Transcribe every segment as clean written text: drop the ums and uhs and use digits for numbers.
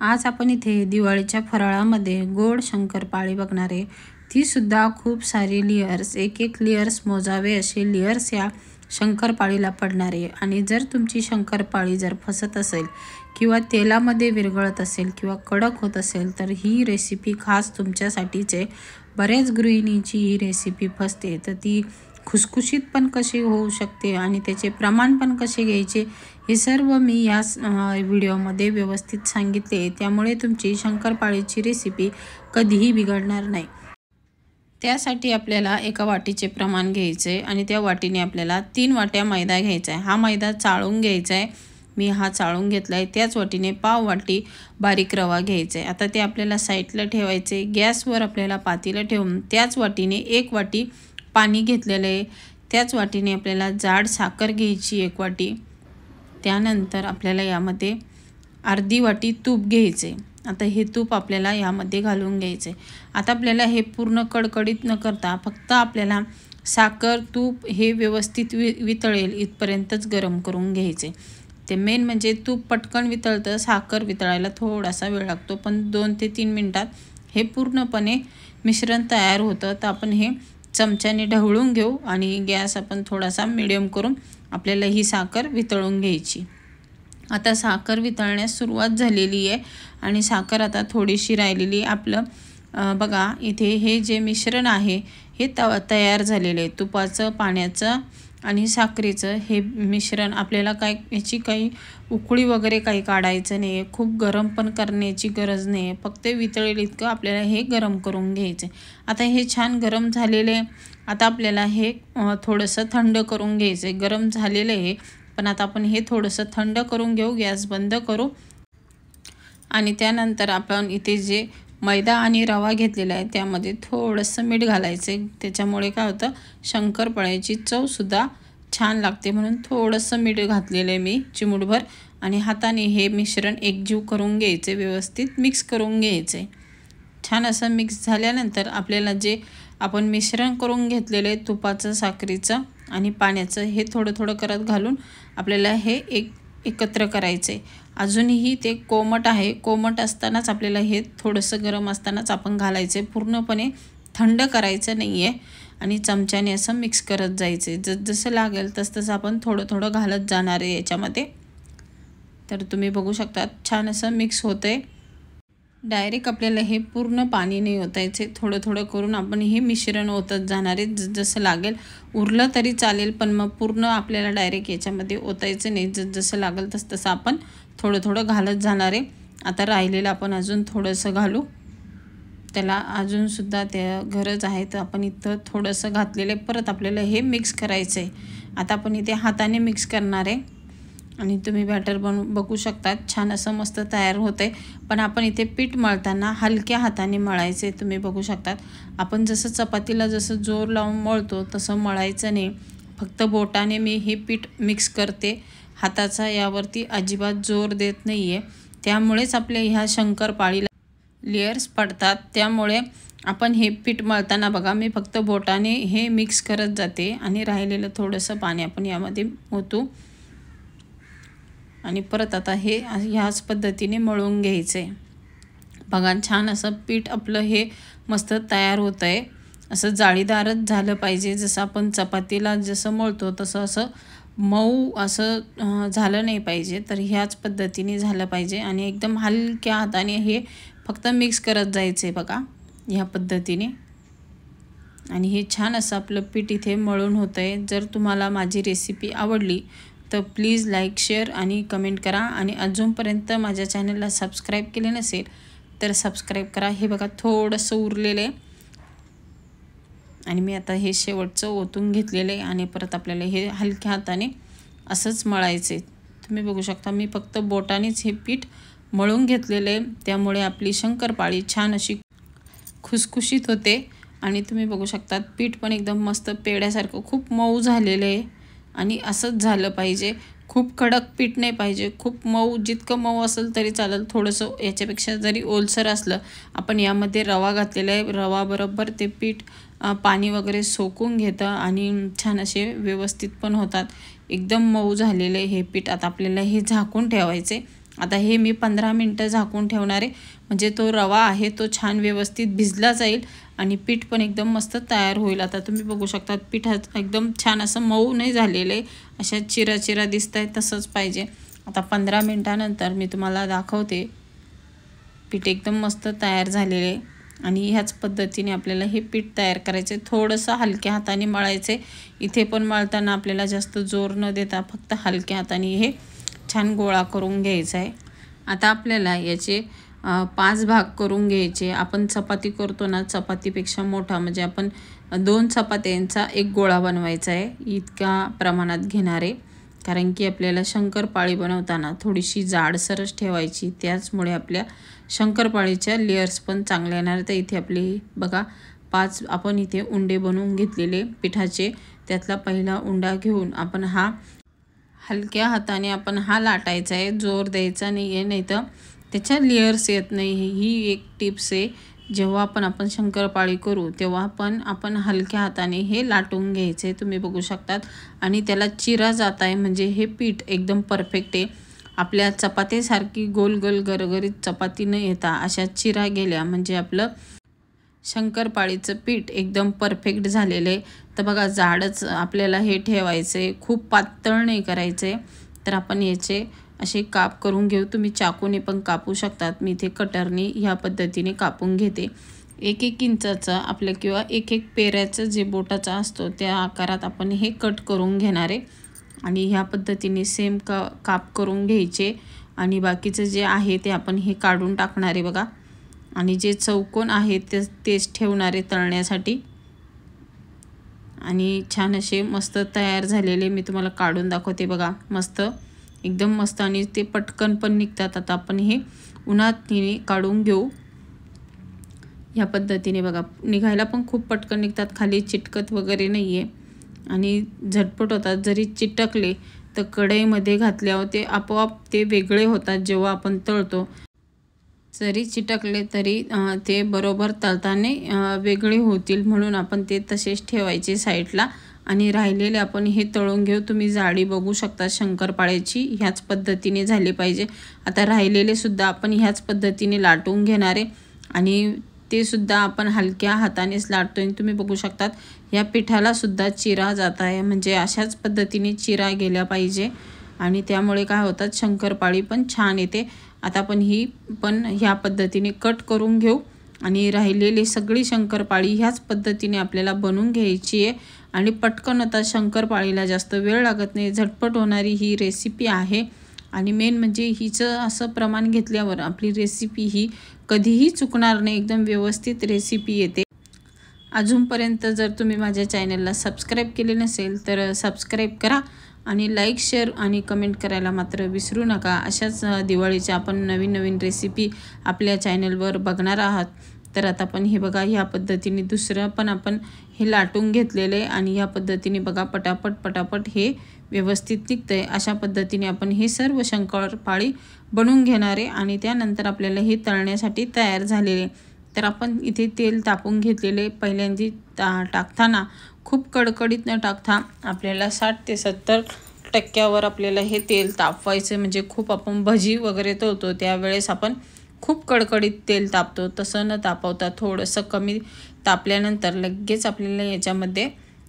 आज आपण इथे दिवाळीच्या फराळामध्ये गोड शंकरपाळी बघणार आहे। ती सुद्धा खूप सारी लेयर्स, एक एक लेयर्स मोजावे असे लेयर्स या शंकरपाळीला पडणार आहे। आणि जर तुमची शंकरपाळी जर फसत असेल किंवा तेलामध्ये विरघळत असेल किंवा कडक होत असेल तर ही रेसिपी खास तुमच्यासाठीच आहे। बऱ्याच गृहिणींची ही रेसिपी फसते, तर ती खुसखुशीत पण कशी होऊ शकते आणि त्याचे प्रमाण पण कसे घ्यायचे हे सर्व मी या व्हिडिओमध्ये व्यवस्थित सांगितले, त्यामुळे तुमची शंकरपाळीची रेसिपी कधीही बिघडणार नाही। त्यासाठी आपल्याला एका वाटीचे प्रमाण घ्यायचे आणि त्या वाटीने आपल्याला 3 वाट्या मैदा घ्यायचा आहे। हा मैदा चाळून घ्यायचा आहे, मी हा चाळून घेतला आहे। त्याच वाटीने पाव वाटी बारीक रवा घ्यायचा आहे। आता ते आपल्याला साईडला ठेवायचे। गॅसवर आपल्याला पातेलं ठेवून त्याच वाटीने 1 वाटी पाणी घेतलेलं आहे। त्याच वाटीने आपल्याला जाड साखर घ्यायची 1 वाटी। त्यानंतर आपल्याला यामध्ये अर्धी वाटी तूप घ्यायचे। आता हे तूप आपल्याला यामध्ये घालून घ्यायचे। आता आपल्याला हे पूर्ण कडकडीत न करता फक्त आपल्याला साखर तूप हे व्यवस्थित वितळेल इथपर्यंतच गरम करून घ्यायचे। ते मेन म्हणजे तूप पटकन वितळतं, साखर वितळायला थोडासा वेळ लागतो, पण 2 ते 3 मिनिटात हे पूर्णपणे मिश्रण तयार होतं। तर आपण हे चमच्याने ढवळून घेऊ आणि गॅस आपण थोडासा मीडियम करून आपल्याला ही साखर वितळून घ्यायची। आता साखर वितळण्यास सुरुवात झालेली आहे आणि साखर आता थोडीशी राहिलेली आपलं बघा इथे हे जे मिश्रण आहे हे तयार झालेलं आहे। तुपाचं, पाण्याचं आणि साखरेचं हे मिश्रण आपल्याला याची काही उकळी वगैरे काही काढायचं नाही आहे, खूप गरम पण करण्याची गरज नाही आहे, फक्त वितळेल इतकं आपल्याला हे गरम करून घ्यायचं आहे। आता हे छान गरम झालेलं आहे। आता आपल्याला हे थोडंसं थंड करून घ्यायचं आहे। गरम झालेलं आहे पण आता आपण हे थोडंसं थंड करून घेऊ, गॅस बंद करू आणि त्यानंतर आपण इथे जे मैदा आणि रवा घेतलेला आहे त्यामध्ये थोडंसं मीठ घालायचं आहे। त्याच्यामुळे काय होतं, शंकरपाळ्याची चवसुद्धा छान लागते, म्हणून थोडंसं मीठ घातलेलं आहे मी चिमूटभर आणि हाताने हे मिश्रण एकजीव करून घ्यायचे, व्यवस्थित मिक्स करून घ्यायचे। छान असं मिक्स झाल्यानंतर आपल्याला जे आपण मिश्रण करून घेतलेलं आहे तुपाचं, साखरेचं आणि पाण्याचं हे थोडं थोडं करत घालून आपल्याला हे एकत्र करायचं आहे। अजूनही ते कोमट आहे, कोमट असतानाच आपल्याला हे थोडंसं गरम असतानाच आपण घालायचं आहे, पूर्णपणे थंड करायचं नाही आहे आणि चमच्याने असं मिक्स करत जायचं आहे। जसं लागेल तसं आपण थोडं थोडं घालत जाणार आहे याच्यामध्ये। तर तुम्ही बघू शकता छान असं मिक्स होतं आहे। डायरेक्ट आपल्याला हे पूर्ण पाणी नाही ओतायचे, थोडं थोडं करून आपण हे मिश्रण ओतत जाणार आहे। जसं लागेल उरलं तरी चालेल, पण मग पूर्ण आपल्याला डायरेक्ट याच्यामध्ये ओतायचं नाही, जसं लागेल तसं आपण थोडं थोडं घालत जाणार आहे। आता राहिलेलं आपण अजून थोडंसं घालू, त्याला अजूनसुद्धा त्या गरज आहे, तर आपण इथं थोडंसं घातलेलं आहे। परत आपल्याला हे मिक्स करायचं आहे। आता आपण इथे हाताने मिक्स करणार आहे आणि तुम्ही बॅटर बघू शकता छान असं मस्त तयार होतं आहे। पण आपण इथे पीठ मळताना हलक्या हाताने मळायचे, तुम्ही बघू शकता। आपण जसं चपातीला जसं जोर लावून मळतो तसं मळायचं नाही, फक्त बोटाने मी हे पीठ मिक्स करते, हाताचा यावरती अजिबात जोर देत नाही आहे। त्यामुळेच आपल्या ह्या शंकरपाळीला लेयर्स पडतात। त्यामुळे आपण हे पीठ मळताना बघा मी फक्त बोटाने हे मिक्स करत जाते आणि राहिलेलं थोडंसं पाणी आपण यामध्ये ओतू आणि परत आता हे ह्याच पद्धतीने मळून घ्यायचं आहे। बघा छान असं पीठ आपलं हे मस्त तयार होतं आहे। असं जाळीदारच झालं पाहिजे, जसं आपण चपातीला जसं मळतो तसं असं मऊ असं झालं नाही पाहिजे, तर ह्याच पद्धतीने झालं पाहिजे आणि एकदम हलक्या हाताने हे फक्त मिक्स करत जायचं आहे बघा ह्या पद्धतीने। आणि हे छान असं आपलं पीठ इथे मळून होतं आहे। जर तुम्हाला माझी रेसिपी आवडली तर प्लीज लाईक, शेअर आणि कमेंट करा आणि अजूनपर्यंत माझ्या चॅनलला सबस्क्राईब केले नसेल तर सबस्क्राईब करा। हे बघा थोडंसं उरलेलं आहे आणि मी आता हे शेवटचं ओतून घेतलेलं आहे आणि परत आपल्याला हे हलक्या हाताने असंच मळायचं आहे। तुम्ही बघू शकता मी फक्त बोटानेच हे पीठ मळून घेतलेलं आहे, त्यामुळे आपली शंकरपाळी छान अशी खुसखुशीत होते आणि तुम्ही बघू शकता पीठ पण एकदम मस्त पेड्यासारखं खूप मऊ झालेलं आहे आणि असंच झालं पाहिजे। खूप कडक पीठ नाही पाहिजे, खूप मऊ, जितकं मऊ असेल तरी चालेल, थोडंसं याच्यापेक्षा जरी ओलसर असलं, आपण यामध्ये रवा घातलेला आहे, रवा बरोबर ते पीठ पाणी वगैरे सोकून घेतं आणि छान असे व्यवस्थित पण होतात। एकदम मऊ झालेले हे पीठ। आता आपल्याला हे झाकून ठेवायचे आता हे मी 15 मिनटं झाकून ठेवणार आहे, म्हणजे तो रवा आहे तो छान व्यवस्थित भिजला जाईल आणि पीठ पण एकदम मस्त तयार होईल। आता तुम्ही बघू शकता पीठ एकदम छान असं मऊ नाही झालेलं आहे, अशा चिरा चिरा दिसत आहे, तसंच पाहिजे। आता 15 मिनटानंतर मी तुम्हाला दाखवते, पीठ एकदम मस्त तयार झालेले आहे आणि ह्याच पद्धतीने आपल्याला हे पीठ तयार करायचे। थोडंसं हलक्या हाताने मळायचे, इथे पण मळताना आपल्याला जास्त जोर न देता फक्त हलक्या हाताने हे छान गोळा करून घ्यायचा आहे। आता आपल्याला याचे 5 भाग करून घ्यायचे। आपण चपाती करतो ना, चपातीपेक्षा मोठा, म्हणजे आपण 2 चपात्यांचा एक गोळा बनवायचा आहे, इतका प्रमाणात घेणार आहे। कारण की आपल्याला शंकरपाळी बनवताना थोडीशी जाडसरच ठेवायची, त्याचमुळे आपल्या शंकरपाळीच्या लेयर्स पण चांगले येणार। तर इथे आपली बघा 5 आपण इथे उंडे बनवून घेतलेले पिठाचे, त्यातला पहिला उंडा घेऊन आपण हा हलक्या हाताने आपण हा लाटायचा आहे, जोर द्यायचा नाही आहे, नाही तर त्याच्या लेयर्स येत नाही। ही एक टिप्स आहे, जेव्हा आपण शंकरपाळी करू तेव्हा पण आपण हलक्या हाताने हे लाटून घ्यायचे, तुम्ही बघू शकतात। आणि त्याला चिरा जात आहे, म्हणजे हे पीठ एकदम परफेक्ट आहे। आपल्या चपातीसारखी गोल गोल गरगरीत चपाती न येता अशा चिरा गेल्या म्हणजे आपलं शंकरपाळीचं पीठ एकदम परफेक्ट झालेलं आहे। तर बघा जाडच आपल्याला हे ठेवायचं आहे, खूप पातळ नाही करायचं आहे। तर आपण याचे असे काप करून घेऊ, तुम्ही चाकूने पण कापू शकतात, मी इथे कटरने ह्या पद्धतीने कापून घेते। 1-1 इंचाचा आपल्या किंवा 1-1 पेऱ्याचं जे बोटाचा असतो त्या आकारात आपण हे कट करून घेणार आहे आणि ह्या पद्धतीने सेम काप करून घ्यायचे आणि बाकीचं जे आहे ते आपण हे काढून टाकणार आहे बघा। आणि जे चौकोन आहे तेच ठेवणारे तळण्यासाठी आणि छान असे मस्त तयार झालेले मी तुम्हाला काढून दाखवते बघा, मस्त एकदम मस्त आणि ते पटकन पण निघतात। आता आपण हे उन्हात काढून घेऊ, ह्या पद्धतीने बघा निघायला पण खूप पटकन निघतात, खाली चिटकत वगैरे नाही आहे आणि झटपट होतात। जरी चिटकले तर कढईमध्ये घातल्यावर ते आपोआप ते वेगळे होतात जेव्हा आपण तळतो, जरी चिटकले तरी ते बरोबर तळताना वेगळे होतील, म्हणून आपण ते तसेच ठेवायचे साईडला आणि राहिलेले आपण हे तळून घेऊ। तुम्ही जाडी बघू शकता शंकरपाळ्याची ह्याच पद्धतीने झाली पाहिजे। आता राहिलेले सुद्धा आपण ह्याच पद्धतीने लाटून घेणार आहे आणि ते सुद्धा आपण हलक्या हातानेच लाटतोय, तुम्ही बघू शकतात। या पिठाला सुद्धा चिरा जात आहे, म्हणजे अशाच पद्धतीने चिरा गेल्या पाहिजे आणि त्यामुळे काय होतात शंकरपाळी पण छान येते। आता आपण ही पण ह्या पद्धतीने कट करून घेऊ आणि राहिलेली सगळी शंकरपाळी ह्याच पद्धतीने आपल्याला बनवून घ्यायची आहे आणि पटकन होता, शंकरपाळीला जास्त वेळ लागत नाही, झटपट होणारी ही रेसिपी आहे। आणि मेन म्हणजे हिचं असं प्रमाण घेतल्यावर आपली रेसिपी ही कधीही चुकणार नाही, एकदम व्यवस्थित रेसिपी येते। अजूनपर्यंत जर तुम्ही माझ्या चॅनलला सबस्क्राईब केले नसेल तर सबस्क्राईब करा आणि लाईक, शेअर आणि कमेंट करायला मात्र विसरू नका। अशाच दिवाळीच्या आपण नवीन नवीन रेसिपी आपल्या चॅनलवर बघणार आहात। तर आता आपण हे बघा ह्या पद्धतीने दुसरं पण आपण हे लाटून घेतलेले आणि ह्या पद्धतीने बघा पटापट हे व्यवस्थित निघतंय। अशा पद्धतीने आपण हे सर्व शंकरपाळी बनवून घेणार आहे आणि त्यानंतर आपल्याला हे तळण्यासाठी तयार झालेले। तर आपण इथे तेल तापून घेतलेले, पहिल्यांदी टाकताना खूप कडकडीत न टाकता आपल्याला 60 ते 70% आपल्याला हे तेल तापवायचं, म्हणजे खूप आपण भजी वगैरे तळतो त्यावेळेस आपण खूप कडकडीत तेल तापतो, तसं न तापवता थोडंसं कमी तापल्यानंतर लगेच आपल्याला याच्यामध्ये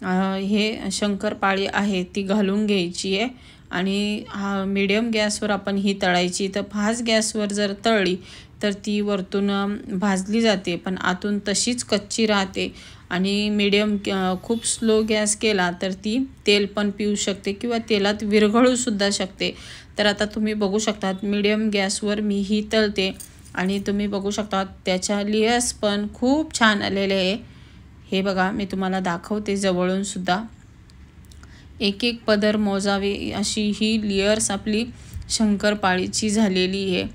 हे शंकरपाळी आहे ती घालून घ्यायची आहे आणि मीडियम गॅसवर आपण ही तळायची। तर फास्ट गॅसवर जर तळली तर ती वरतून भाजली जाते पण आतून तशीच कच्ची राहते आणि मीडियम खूप स्लो गॅस केला तर ती तेल पण पिऊ शकते किंवा तेलात विरघळू सुद्धा शकते। तर आता तुम्ही बघू शकता मीडियम गॅसवर मी ही तळते आणि तुम्ही बघू शकता त्याच्या लेयर्स पण खूप छान आलेले आहे। हे बघा मी तुम्हाला दाखवते जवळून सुद्धा, एक एक पदर मोजावे अशी ही लेयर्स आपली शंकरपाळीची झालेली आहे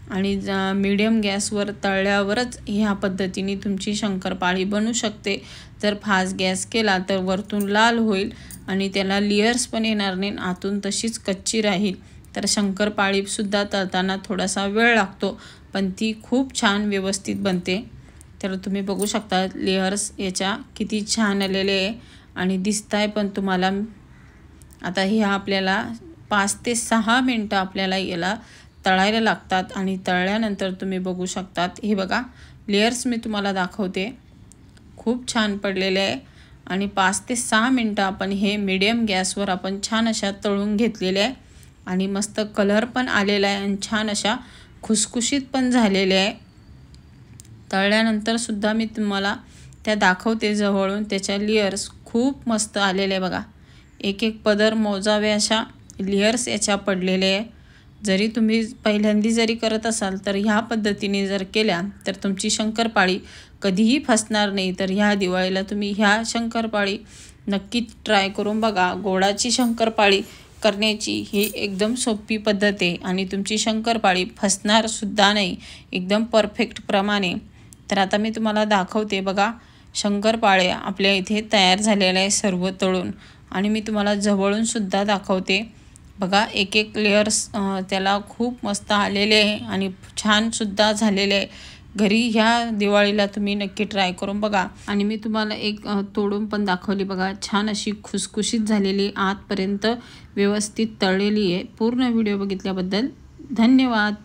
आणि मीडियम गॅसवर तळल्यावरच ह्या पद्धतीने तुमची शंकरपाळी बनू शकते। जर फास्ट गॅस केला तर वरतून लाल होईल आणि त्याला लेयर्स पण येणार नाही, आतून तशीच कच्ची राहील। तर शंकरपाळी सुद्धा तळताना थोडासा वेळ लागतो पण ती खूप छान व्यवस्थित बनते। तर तुम्ही बघू शकता लेयर्स याच्या किती छान आलेले आहे आणि दिसताय पण तुम्हाला। आता हे आपल्याला 5 ते 6 मिनटं आपल्याला याला तळायला लागतात आणि तळल्यानंतर तुम्ही बघू शकतात, हे बघा लेयर्स मी तुम्हाला दाखवते, खूप छान पडलेले आहे. आणि 5 ते 6 मिनटं आपण हे मीडियम गॅसवर आपण छान अशा तळून घेतलेले आहे आणि मस्त कलर पण आलेला आहे आणि छान अशा खुसखुशीत पण झालेले आहे. तळल्यानंतर सुद्धा मी तुम्हाला त्या दाखवते जवळून, त्याच्या लेयर्स खूप मस्त आलेले आहे बघा. एक एक पदर मोजावे अशा लेयर्स याच्या पडलेले आहे. जरी तुम्ही पहिल्यांदा जरी करत असाल तर ह्या पद्धतीने जर केल्या तर तुमची शंकरपाळी कधीही फसणार नाही. तर ह्या दिवाळीला तुम्ही ह्या शंकरपाळी नक्कीच ट्राय करून बघा. गोडाची शंकरपाळी करण्याची ही एकदम सोपी पद्धत आहे आणि तुमची शंकरपाळी फसणार सुद्धा नाही, एकदम परफेक्ट प्रमाणे. तर आता मी तुम्हाला दाखवते बघा, शंकरपाळे आपल्या इथे तयार झालेले आहे सर्व तळून आणि मी तुम्हाला जवळून सुद्धा दाखवते बघा. एक एक लेयर्स त्याला खूप मस्त आलेले आहे आणि छान सुद्धा झालेले आहे. घरी ह्या दिवाळीला तुम्ही नक्की ट्राय करून बघा. आणि मी तुम्हाला एक तोडून पण दाखवली बघा, छान अशी खुसखुशीत झालेली, आतपर्यंत व्यवस्थित तळलेली आहे. पूर्ण व्हिडिओ बघितल्याबद्दल धन्यवाद.